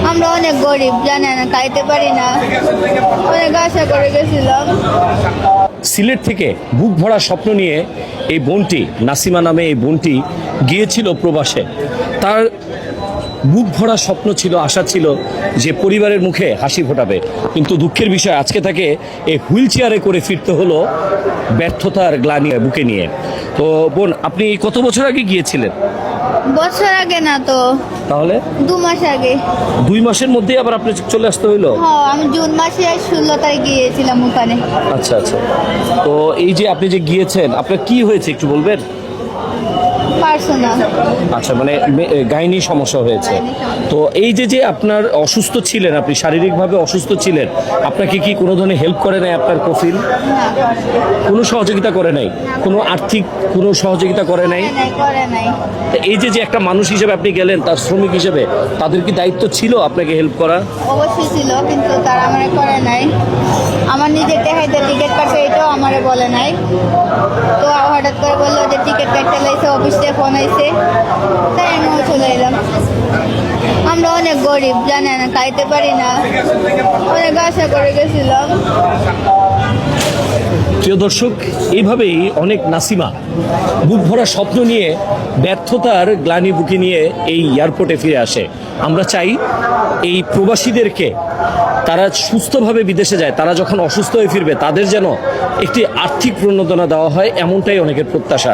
আমরা অনেক গরিব, জানেন, খাইতে পারি না, অনেক আশা করে গেছিলাম। সিলেট থেকে বুক ভরা স্বপ্ন নিয়ে এই বোনটি, নাসিমা নামে এই বোনটি গিয়েছিল প্রবাসে। তার বুক ভরা স্বপ্ন ছিল, আশা ছিল যে পরিবারের মুখে হাসি ফোটাবে, কিন্তু দুঃখের বিষয় আজকে তাকে এই হুইল চেয়ারে করে ফিরতে হলো ব্যর্থতার গ্লানি বুকে নিয়ে। তো বোন, আপনি কত বছর আগে গিয়েছিলেন? বছর আগে না তো, তাহলে 2 মাস আগে। 2 মাসের মধ্যে আবার আপনি চলে আসতে হইলো? হ্যাঁ, আমি জুন মাসে 16 তারিখ গিয়েছিলাম ওখানে। আচ্ছা আচ্ছা। তো এই যে আপনি যে গিয়েছেন, আপনার কি হয়েছে একটু বলবেন? পার্সোনাল। আচ্ছা, মানে গাইনি সমস্যা হয়েছে। তো এই যে যে আপনার অসুস্থ ছিলেন, আপনি শারীরিকভাবে অসুস্থ ছিলেন, আপনাকে কি কোনো ধরনের হেল্প করে নাই আপনার কফিল? কোনো সহযোগিতা করে নাই? কোনো আর্থিক কোনো সহযোগিতা করে নাই? করে নাই। তো এই যে যে একটা মানুষ হিসেবে আপনি গেলেন, তার শ্রমিক হিসেবে, তাদের কি দায়িত্ব ছিল আপনাকে হেল্প করা? অবশ্যই ছিল, কিন্তু তারা আমারে করে নাই। আমার নিজের টেহাইতে টিকিট কাটবে, এটাও আমারে বলে নাই। তো হঠাৎ করে বললো যে টিকিট কাটতে লাইছে, অফিস থেকে ফোন আইছে, তাই আমিও চলে এলাম। আমরা অনেক গরিব, জানেন, খাইতে পারি না, অনেক আশা করে গেছিলাম। প্রিয় দর্শক, এইভাবেই অনেক নাসিমা বুক ভরা স্বপ্ন নিয়ে ব্যর্থতার গ্লানি বুকে নিয়ে এই এয়ারপোর্টে ফিরে আসে। আমরা চাই এই প্রবাসীদেরকে, তারা সুস্থভাবে বিদেশে যায়, তারা যখন অসুস্থ হয়ে ফিরবে তাদের যেন একটি আর্থিক প্রণোদনা দেওয়া হয়, এমনটাই অনেকের প্রত্যাশা।